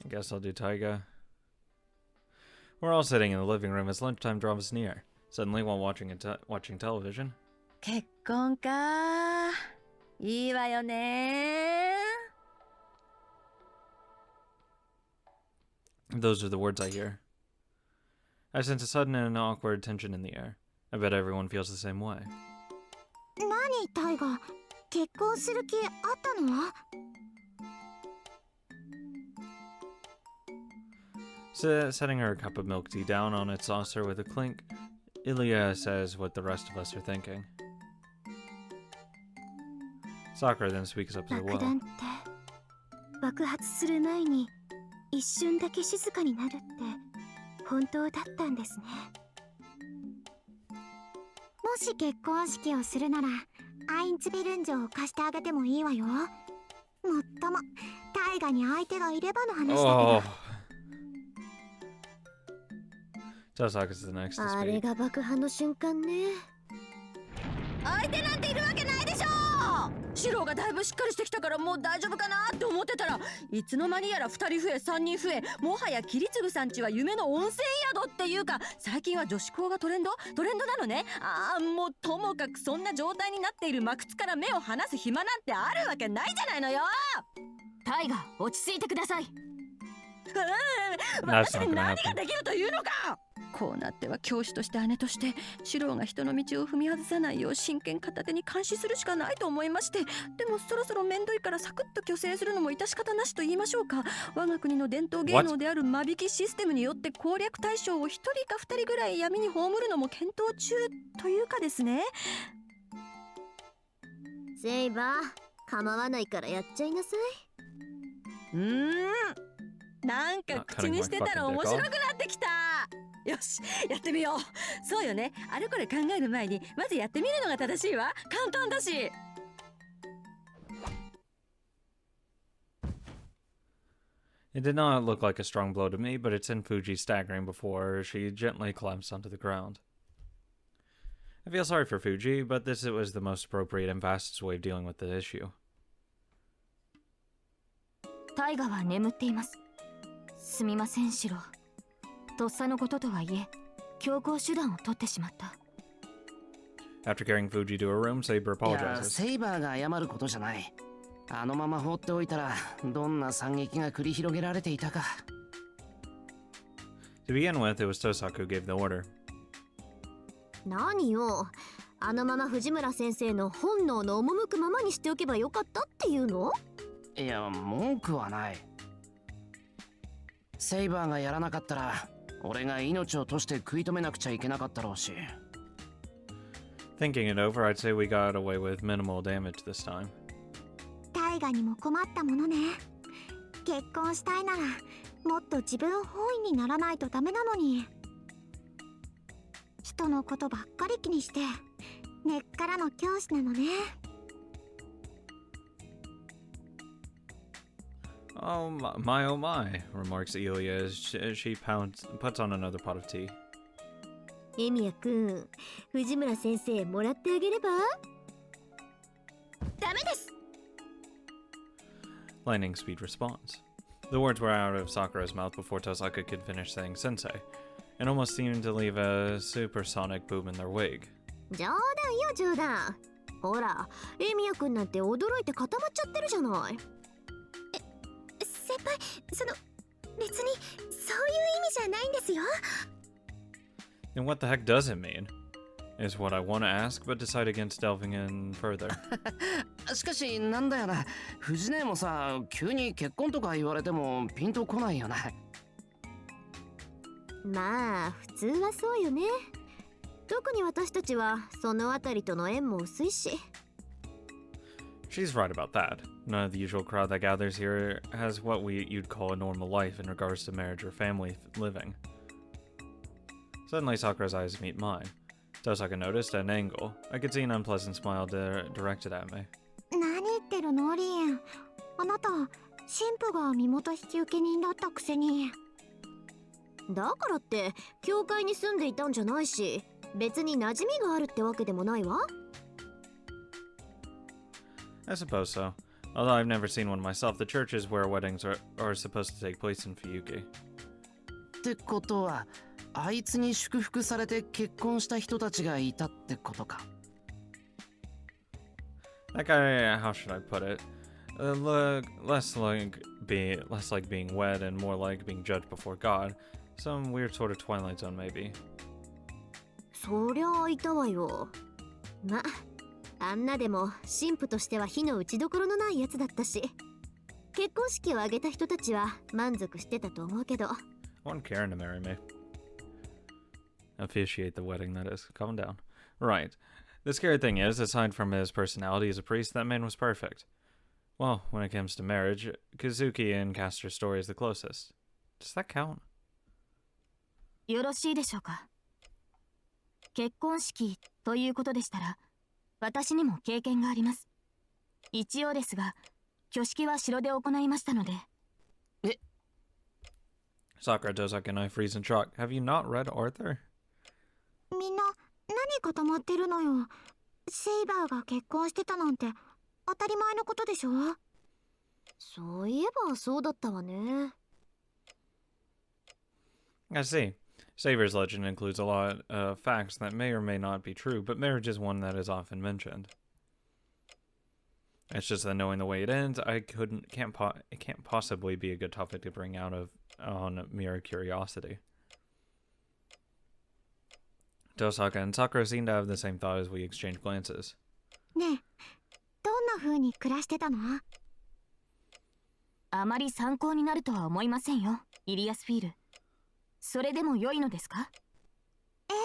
Guess I'll do Taiga. We're all sitting in the living room as lunchtime draws near. Suddenly, while watching television, 結婚か。いいわよね。 those are the words I hear. I sense a sudden and awkward tension in the air. I bet everyone feels the same way. 何タイガ、結婚する気あったの？ Setting her cup of milk tea down on its saucer with a clink, Ilya says what the rest of us are thinking. Sakura then speaks up as 爆 well. 弾って爆発する前に一瞬だけ静かになるって本当だったんですね。もし結婚式をするならアインツビルン城を貸してあげてもいいわよ。もっとも大河に相手がいればの話だけど。Oh. Tosaka's the next to あれ speak. が爆破の瞬間ね。相手なんているわけないでしょ。シロがだいぶしっかりしてきたからもう大丈夫かなって思ってたら、いつの間にやら2人増え3人増え、もはや桐次さんちは夢の温泉宿っていうか、最近は女子校がトレンドなのね。もうともかくそんな状態になっている真靴から目を離す暇なんてあるわけないじゃないのよ。タイガ、落ち着いてください。私に何ができるというのか。こうなっては教師として姉としてシロが人の道を踏み外さないよう真剣片手に監視するしかないと思いまして、でもそろそろめんどいからサクッと虚勢するのも致し方なしと言いましょうか。我が国の伝統芸能である間引きシステムによって攻略対象を1人か2人ぐらい闇に葬るのも検討中というかですね。セイバー、構わないからやっちゃいなさい。なんか口にしてたら面白くなってきた。よし、やってみよう。そうよね、あれこれ考える前にまずやってみるのが正しいわ。簡単だし。It did not look like a strong blow to me, but it sent Fuji staggering before she gently collapsed onto the ground. I feel sorry for Fuji, but this was the most appropriate and fastest way of dealing with the issue. タイガは眠っています。すみませんシロ。とっさのこととはいえ強行手段を取ってしまった。 After carrying Fuji to her room, Saber いや、 apologizes. セイバーが謝ることじゃない。あのまま放っておいたらどんな惨劇が繰り広げられていたか。 To begin with, it was Tosaku who gave the order. 何よ、あのまま藤村先生の本能の赴くままにしておけばよかったっていうの？いや、文句はない。セイバーがやらなかったら俺が命を賭して食い止めなくちゃいけなかったろうし。 Thinking it over, I'd say we got away with minimal damage this time. 大河にも困ったものね。結婚したいならもっと自分本位にならないとダメなのに。人のことばっかり気にして根っからの教師なのね。 Oh my, remarks Ilya as she puts on another pot of tea. エミヤくん、藤村先生もらってあげれば？ダメです。 Lightning speed response. The words were out of Sakura's mouth before Tosaka could finish saying sensei, and almost seemed to leave a supersonic boom in their wig. 冗談よ冗談。ほら、エミヤくんなんて驚いて固まっちゃってるじゃない。先輩、別にそういう意味じゃないんですよ。 And what the heck does it mean? Is what I want to ask, but decide against delving in further. しかしなんだよな、藤姉もさ、急に結婚とか言われてもピンとこないよな。まあ普通はそうよね。特に私たちはそのあたりとの縁も薄いし。 She's right about that. None of the usual crowd that gathers here has what you'd call a normal life in regards to marriage or family living. Suddenly, Sakura's eyes meet mine. Tosaka noticed at an angle. I could see an unpleasant smile directed at me. 何言ってるのリン。あなた、神父が身元引受人だったくせに。だからって教会に住んでいたんじゃないし、別に馴染みがあるってわけでもないわ。 I suppose so. Although I've never seen one myself, the church is where weddings are supposed to take place in Fuyuki. ってことは、あいつに祝福されて結婚した人たちがいたってことか。That guy, how should I put it? Look less like being wed and more like being judged before God. Some weird sort of Twilight Zone, maybe. そりゃあいたわよ。ま、あんなでも神父としては火の打ちどころのないやつだったし、結婚式を挙げた人たちは満足してたと思うけど。I want Karen to marry me. Officiate the wedding, that is. Calm down. Right. The scary thing is, aside from his personality as a priest, that man was perfect. Well, when it comes to marriage, Kazuki and Castor's story is the closest. Does that count? よろしいでしょうか。結婚式ということでしたら、私にも経験があります。一応ですが、挙式は城で行いましたので。Sakura, Dozaki, and I freeze in shock. Have you not read Arthur? みんな何固まってるのよ。セイバーが結婚してたなんて当たり前のことでしょ。そういえばそうだったわね。I see. Saber's legend includes a lot of facts that may or may not be true, but marriage is one that is often mentioned. It's just that knowing the way it ends, it can't possibly be a good topic to bring out on mere curiosity. Dosaka and Sakura seem to have the same thought as we exchange glances. ねえ、どんな風に暮らしてたの？あまり参考になるとは思いませんよ、イリアスフィール。それでも良いのですか？ええ、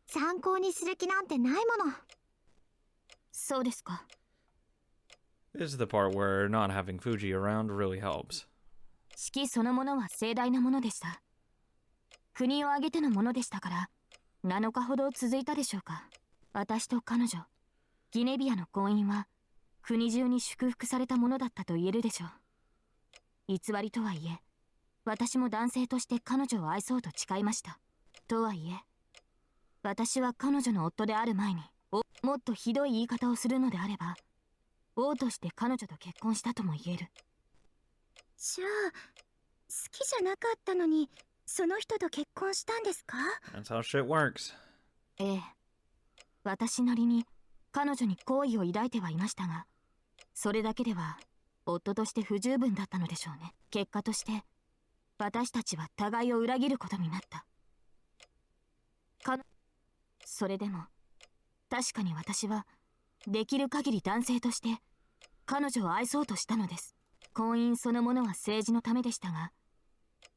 参考にする気なんてないもの。そうですか。This is the part where not having Fuji around really helps. 式そのものは盛大なものでした。国を挙げてのものでしたから、7日ほど続いたでしょうか。私と彼女、ギネビアの婚姻は、国中に祝福されたものだったと言えるでしょう。偽りとはいえ、私も男性として彼女を愛そうと誓いました。とはいえ、私は彼女の夫である前に、もっとひどい言い方をするのであれば、王として彼女と結婚したとも言える。じゃあ、好きじゃなかったのに、その人と結婚したんですか？ That's how shit works. ええ。私なりに彼女に好意を抱いてはいましたが、それだけでは夫として不十分だったのでしょうね。結果として、私たちは互いを裏切ることになった。それでも、確かに私は、できる限り男性として、彼女を愛そうとしたのです。婚姻そのものは政治のためでしたが、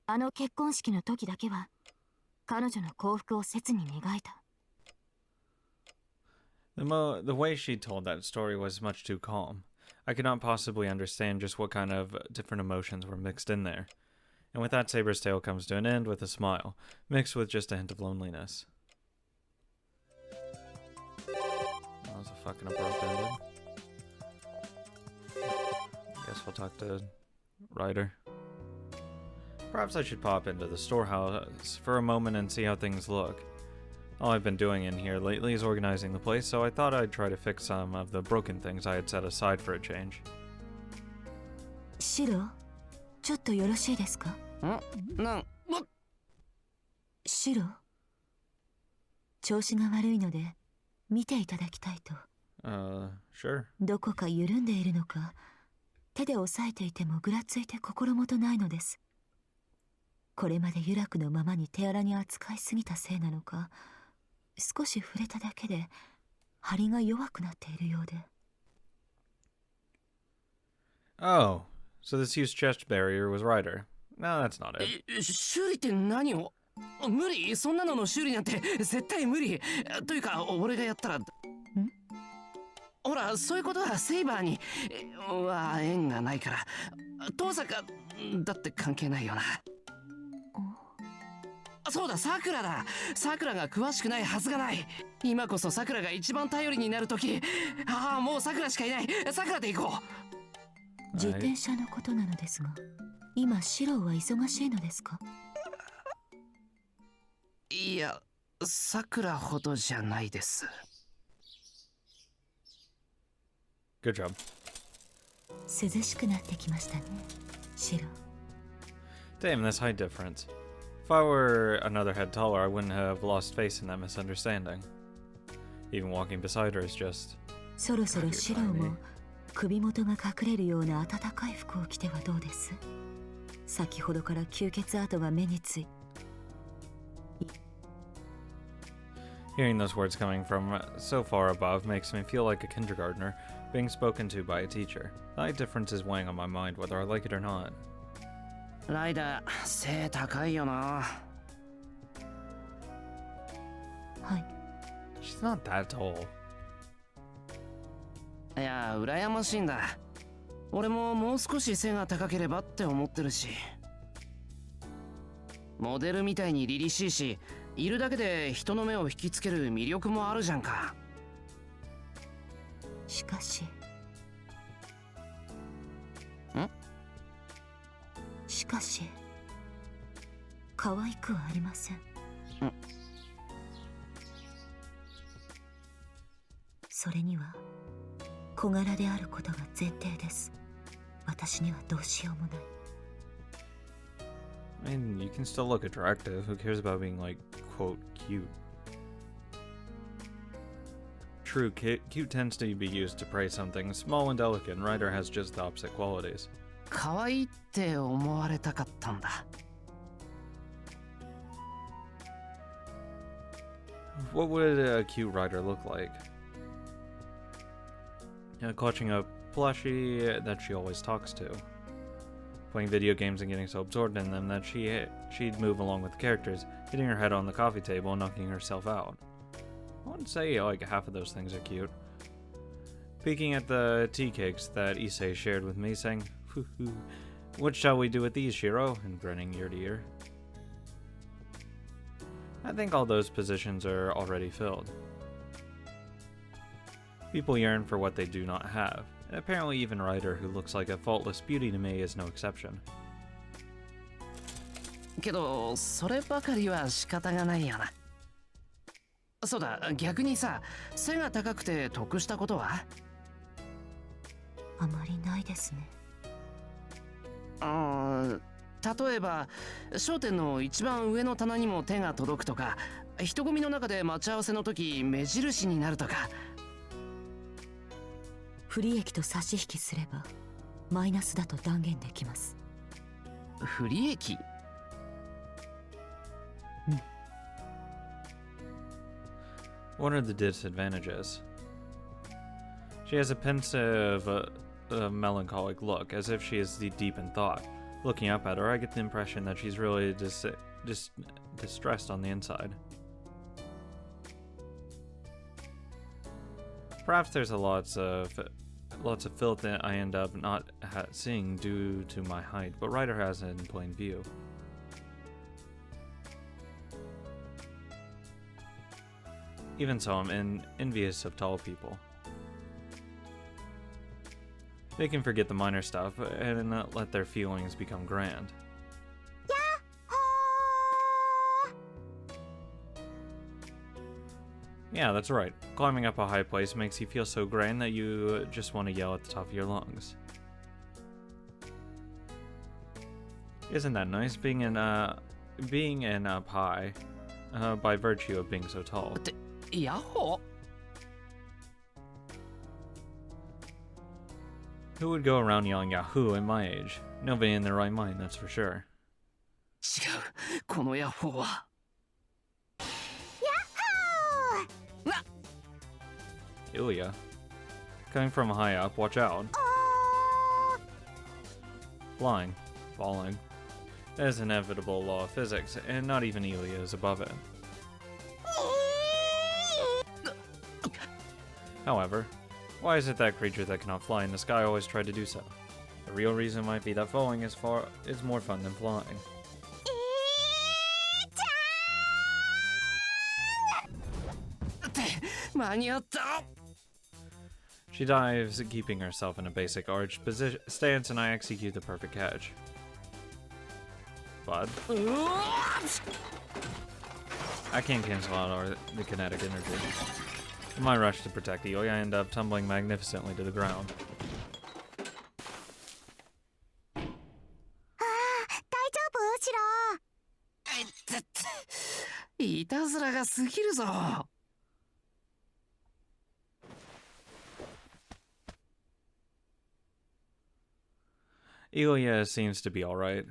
あの結婚式の時だけは、彼女の幸福を切に願えた。The way she told that story was much too calm. I could not possibly understand just what kind of different emotions were mixed in there. And with that, Saber's tale comes to an end with a smile, mixed with just a hint of loneliness. That was a fucking abrupt ending. Guess we'll talk to Ryder. Perhaps I should pop into the storehouse for a moment and see how things look. All I've been doing in here lately is organizing the place, so I thought I'd try to fix some of the broken things I had set aside for a change. シロ、ちょっとよろしいですか？シロ、調子が悪いので見ていただきたいと。Sure. どこか緩んでいるのか、手で押さえていてもぐらついて心もとないのです。これまで由楽のままに手荒に扱いすぎたせいなのか、少し触れただけで張りが弱くなっているようで。Oh, so this huge chest barrier was Ryder. No, that's not it. 修理って何を？無理、そんなのの修理なんて絶対無理。というか俺がやったら。ほら、そういうことはセイバーには縁がないから。遠坂だって関係ないよな。そうだ、さくらだ。さくらが詳しくないはずがない。今こそさくらが一番頼りになるとき。ああ、もうさくらしかいない。さくらで行こう。自転車のことなのですが、今シロは忙しいのですか？いや、さくらほどじゃないです。Good job. 涼しくなってきましたね、シロ。 Damn, this height difference. If I were another head taller, I wouldn't have lost face in that misunderstanding. Even walking beside her is just... そろそろシロも首元が隠れるような暖かい服を着てはどうです？先ほどから吸血跡が目につい。 Hearing those words coming from so far above makes me feel like a kindergartner being spoken to by a teacher. The height difference is weighing on my mind whether I like it or not. ライダー背高いよな。はい。 She's not that tall. いや羨ましいんだ。俺ももう少し背が高ければって思ってるし。モデルみたいに凛々しいし、いるだけで人の目を引きつける魅力もあるじゃんか。しかし。しかし、可愛くはありません。それには小柄であることが前提です。私にはどうしようもない。 I mean, you can still look attractive. Who cares about being, like, quote, cute? True, cute tends to be used to praise something small and delicate, and Ryder has just the opposite qualities. 可愛いって思われたかったんだ。What would a cute Ryder look like? Clutching a plushie that she always talks to. Playing video games and getting so absorbed in them that she'd move along with the characters, hitting her head on the coffee table and knocking herself out. I wouldn't say like half of those things are cute. Peeking at the tea cakes that Issei shared with me, saying, "Hoo hoo, what shall we do with these, Shiro?" and grinning ear to ear. I think all those positions are already filled. People yearn for what they do not have, and apparently even Ryder, who looks like a faultless beauty to me, is no exception. けどそればかりは仕方がないよな。そうだ、逆にさ、背が高くて得したことは？あまりないですね。例えば商店の一番上の棚にも手が届くとか、人混みの中で待ち合わせの時目印になるとか。不利益と差し引きすればマイナスだと断言できます。不利益？What are the disadvantages? She has a pensive, melancholic look, as if she is deep in thought. Looking up at her, I get the impression that she's really distressed on the inside. Perhaps there's lots of filth that I end up not seeing due to my height, but Ryder has it in plain view. Even so, I'm envious of tall people. They can forget the minor stuff and not let their feelings become grand. Yeah, that's right. Climbing up a high place makes you feel so grand that you just want to yell at the top of your lungs. Isn't that nice, being in up high, by virtue of being so tall? Yahoo! Who would go around yelling Yahoo at my age? Nobody in their right mind, that's for sure. 違う、このヤッホーは。Ilya. Coming from high up, watch out. Flying. Falling. That is an inevitable law of physics, and not even Ilya is above it. However, why is it that creature that cannot fly in the sky always try to do so? The real reason might be that falling is more fun than flying. She dives, keeping herself in a basic arched stance, and I execute the perfect catch. But I can't cancel out the kinetic energy. In my rush to protect Ilya, I end up tumbling magnificently to the ground. いたずらが過ぎるぞ。Ilya seems to be alright.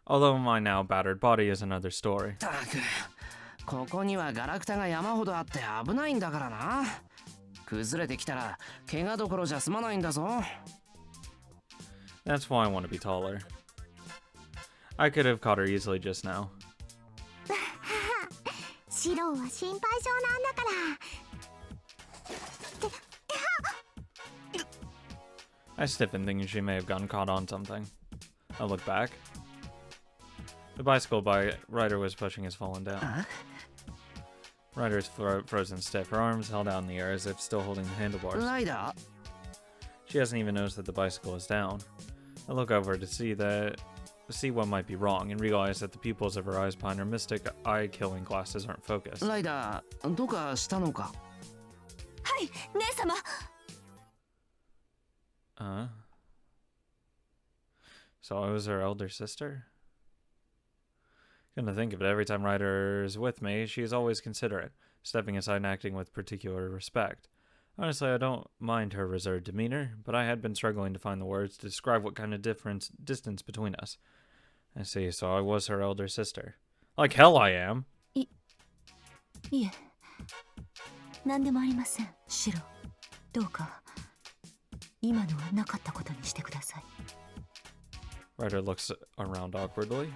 Although my now battered body is another story. たく、ここにはガラクタが山ほどあって危ないんだからな。崩れてきたら怪我どころじゃ済まないんだぞ。That's why I want to be taller. I could have caught her easily just now. シロは心配性なんだから。 I stiffened, thinking she may have gotten caught on something. I looked back. The bicycle rider was pushing his fallen down. Rider's frozen stiff, her arms held out in the air as if still holding the handlebars. ライダー She hasn't even noticed that the bicycle is down. I look over to see what might be wrong and realize that the pupils of her eyes behind her mystic eye-killing glasses aren't focused. ライダー、どうかしたのか。はい、姉様。So I was her elder sister? Come to think of it, every time Ryder's with me, she is always considerate, stepping aside and acting with particular respect. Honestly, I don't mind her reserved demeanor, but I had been struggling to find the words to describe what kind of distance between us. I see, so I was her elder sister. Like hell I am! いえ、何でもありません、シロ。どうか今のはなかったことにしてください。Ryder looks around awkwardly.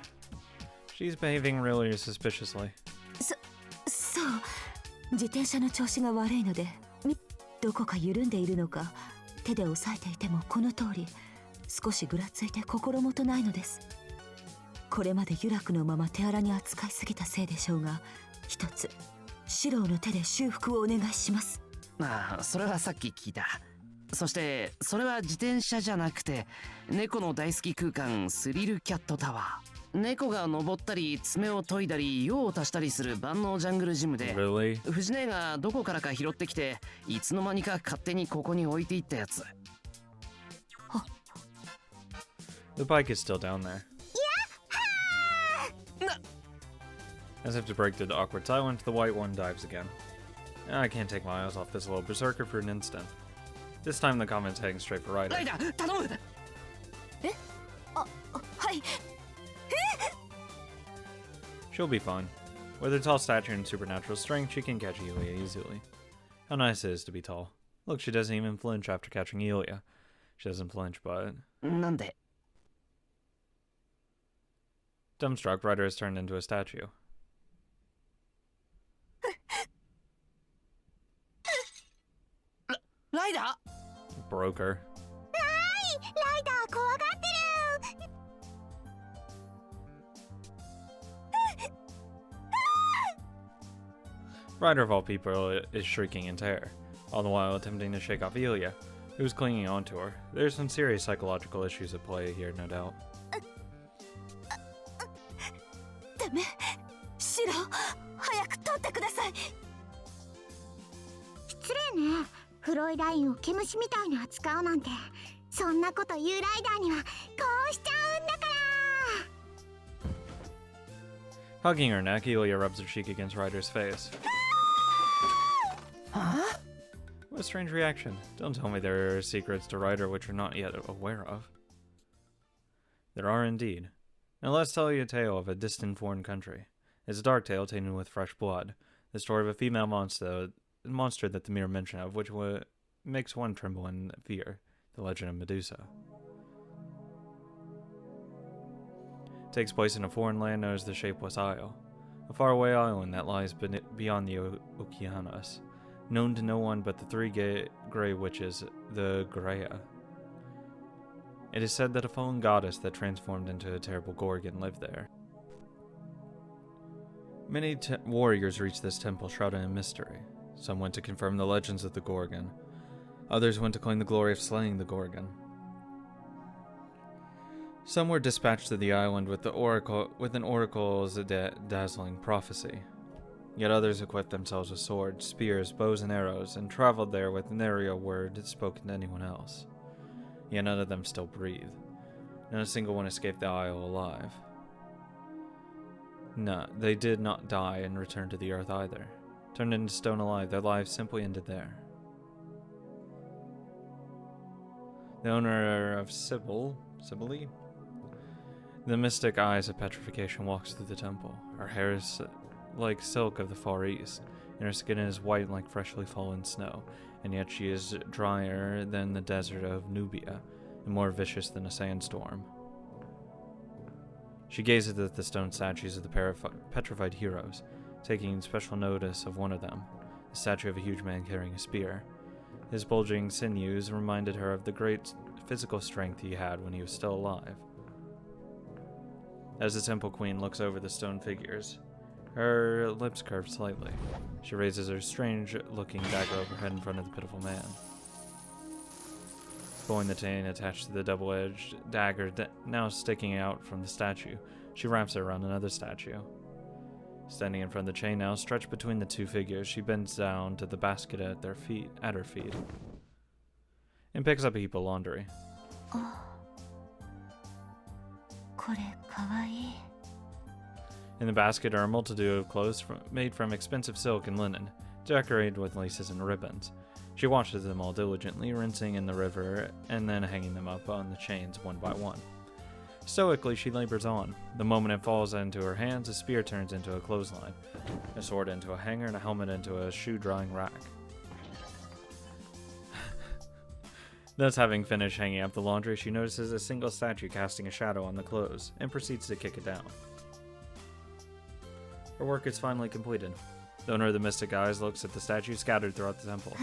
She's behaving really suspiciously. そう、自転車の調子が悪いので、どこか緩んでいるのか、手で押さえていてもこの通り、少しぐらついて心もとないのです。これまでユラクのまま手荒に扱いすぎたせいでしょうが、一つ、シロの手で修復をお願いします。まあ、それはさっき聞いた。そしてそれは自転車じゃなくて猫の大好き空間スリルキャットタワー。猫が登ったり爪を研いだり用を足したりする万能ジャングルジムで、Really? 藤姉がどこからか拾ってきていつの間にか勝手にここに置いていったやつ。The bike is still down there. As if to break through the awkward silence, the white one dives again. I can't take my eyes off this little berserker for an instant. This time the comment's heading straight for Ryder. ライダー、頼む。はい。 She'll be fine. With her tall stature and supernatural strength, she can catch Ilya easily. How nice it is to be tall. Look, she doesn't even flinch after catching Ilya. She doesn't flinch, but... なんで Dumbstruck, Ryder has turned into a statue. ライダ Broke her. ライダー怖がってる。 Ryder of all people is shrieking in terror, all the while attempting to shake off Ilya, who's clinging onto her. There's some serious psychological issues at play here, no doubt. ダメ、シロ、早く取ってください。失礼ね。フロイラインを毛虫みたいに扱うなんて。そんなこと言うライダーにはこうしちゃうんだから。 Hugging her neck, Ilya rubs her cheek against Ryder's face. Huh? What a strange reaction. Don't tell me there are secrets to Ryder which we're not yet aware of. There are indeed. Now let's tell you a tale of a distant foreign country. It's a dark tale tainted with fresh blood. The story of a female monster that the mere mention of which makes one tremble in fear. The legend of Medusa. It takes place in a foreign land known as the Shapeless Isle. A faraway island that lies beyond the Okeanos. Known to no one but the three grey witches, the Greya. It is said that a fallen goddess that transformed into a terrible Gorgon lived there. Many warriors reached this temple shrouded in mystery. Some went to confirm the legends of the Gorgon. Others went to claim the glory of slaying the Gorgon. Some were dispatched to the island with an oracle's dazzling prophecy. Yet others equipped themselves with swords, spears, bows, and arrows, and traveled there with nary a word spoken to anyone else. Yet none of them still breathe. Not a single one escaped the isle alive. No, they did not die and return to the earth either. Turned into stone alive, their lives simply ended there. The owner of Sibylle, the mystic eyes of petrification, walks through the temple. Her hair is like silk of the Far East, and her skin is white like freshly fallen snow, and yet she is drier than the desert of Nubia, and more vicious than a sandstorm. She gazes at the stone statues of the petrified heroes, taking special notice of one of them, the statue of a huge man carrying a spear. His bulging sinews reminded her of the great physical strength he had when he was still alive. As the temple queen looks over the stone figures, her lips curve slightly. She raises her strange-looking dagger overhead in front of the pitiful man. Pulling the chain attached to the double-edged dagger now sticking out from the statue, she wraps it around another statue. Standing in front of the chain now, stretched between the two figures, she bends down to the basket at her feet, and picks up a heap of laundry. Oh. これかわいい. In the basket are a multitude of clothes made from expensive silk and linen, decorated with laces and ribbons. She washes them all diligently, rinsing in the river and then hanging them up on the chains one by one. Stoically, she labors on. The moment it falls into her hands, a spear turns into a clothesline, a sword into a hanger, and a helmet into a shoe-drying rack. Thus, having finished hanging up the laundry, she notices a single statue casting a shadow on the clothes, and proceeds to kick it down. Her work is finally completed. The owner of the mystic eyes looks at the statues scattered throughout the temple.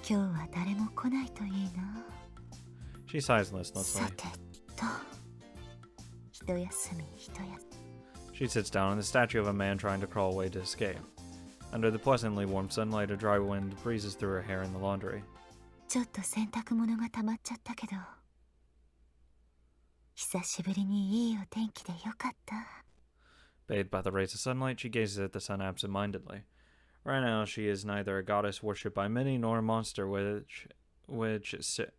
今日は誰も来ないといいな. She sighs listlessly. さてと、一休み一休み. She sits down on the statue of a man trying to crawl away to escape. Under the pleasantly warm sunlight, a dry wind breezes through her hair in the laundry. ちょっと洗濯物が溜まっちゃったけど、久しぶりにいいお天気でよかった. Bathed by the rays of sunlight, she gazes at the sun absent-mindedly. Right now, she is neither a goddess worshipped by many nor a monster which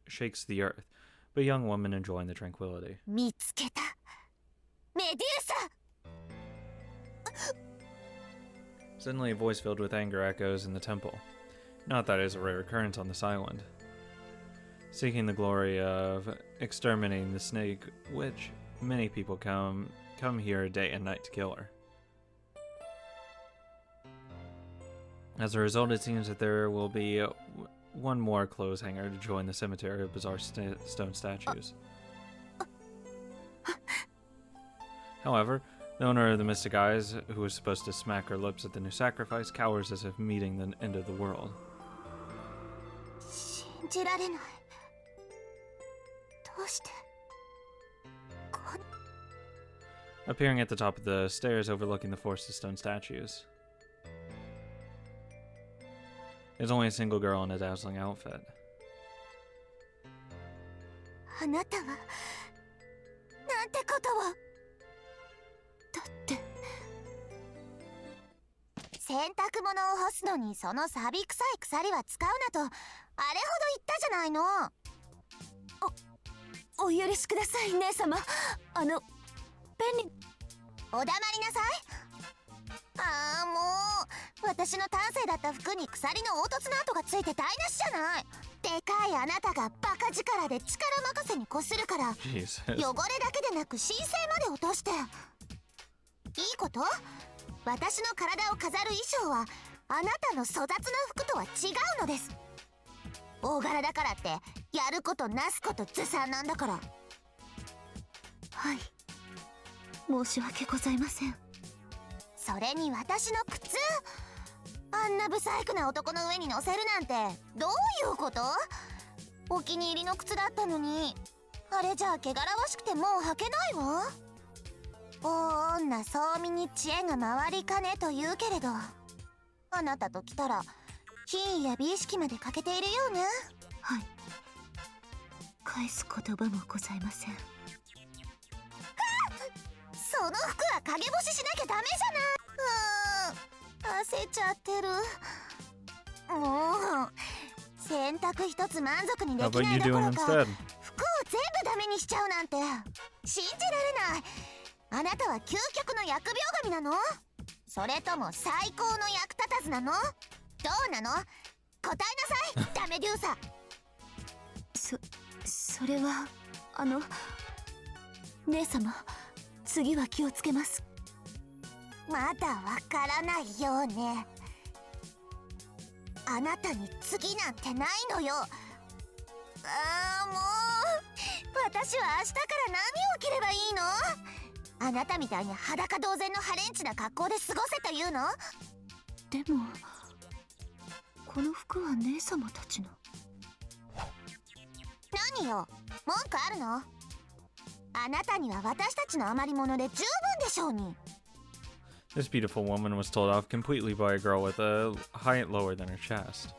shakes the earth, but a young woman enjoying the tranquility. 見つけた。メデューサ! Suddenly, a voice filled with anger echoes in the temple. Not that it is a rare occurrence on this island. Seeking the glory of exterminating the snake witch, many people come here day and night to kill her. As a result, it seems that there will be one more clothes hanger to join the cemetery of bizarre stone statues. However, the owner of the mystic eyes, who was supposed to smack her lips at the new sacrifice, cowers as if meeting the end of the world. 信じられない。どうして? Appearing at the top of the stairs overlooking the forest of stone statues is only a single girl in a dazzling outfit. あなたはなんてことを。だって洗濯物を干すのにその錆臭い鎖は使うなとあれほど言ったじゃないの。お許しください姉様。便利。お黙りなさい。ああもう私の端正だった服に鎖の凹凸の跡がついて台無しじゃない。でかいあなたがバカ力で力任せにこするから汚れだけでなく神聖まで落として。いいこと？私の体を飾る衣装はあなたの粗雑な服とは違うのです。大柄だからってやることなすことずさんなんだから。はい、申し訳ございません。それに私の靴、あんなブサイクな男の上に乗せるなんてどういうこと？お気に入りの靴だったのに、あれじゃあ汚らわしくてもう履けないわ。大女総見に知恵が回りかねと言うけれど、あなたと来たら品位や美意識まで欠けているようね。はい、返す言葉もございません。その服は陰干ししなきゃダメじゃない。焦っちゃってる。もう洗濯一つ満足にできないどころか服を全部ダメにしちゃうなんて信じられない。あなたは究極の疫病神なの？それとも最高の役立たずなの？どうなの？答えなさいダメデューサ。それは姉様、次は気をつけます。まだわからないようね。あなたに次なんてないのよ。もう私は明日から何を着ればいいの？あなたみたいに裸同然のハレンチな格好で過ごせというの？でもこの服は姉様たちの。何よ、文句あるの？あなたには私たちの余り物で十分でしょうに。This beautiful woman was told off completely by a girl with a height lower than her chest.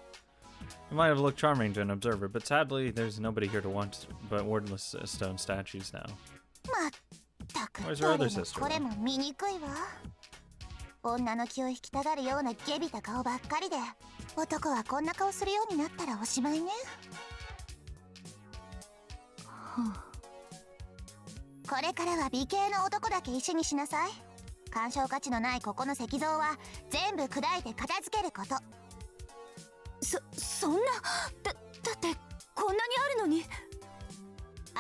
It might have looked charming to an observer, but sadly, there's nobody here to want but wordless stone statues now. まったく Where's ど her れ other も sister? これも醜いわ。女の気を引きたがるような下びた顔ばっかりで、男はこんな顔するようになったらおしまいね。これからは美形の男だけ一緒にしなさい。鑑賞価値のないここの石像は全部砕いて片付けること。そんなだってこんなにあるのに。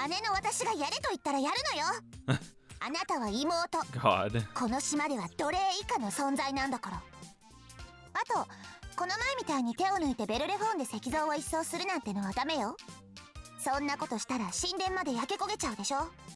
姉の私がやれと言ったらやるのよ。あなたは妹。 God. この島では奴隷以下の存在なんだから。あとこの前みたいに手を抜いてベルレフォンで石像を一掃するなんてのはダメよ。そんなことしたら神殿まで焼け焦げちゃうでしょ。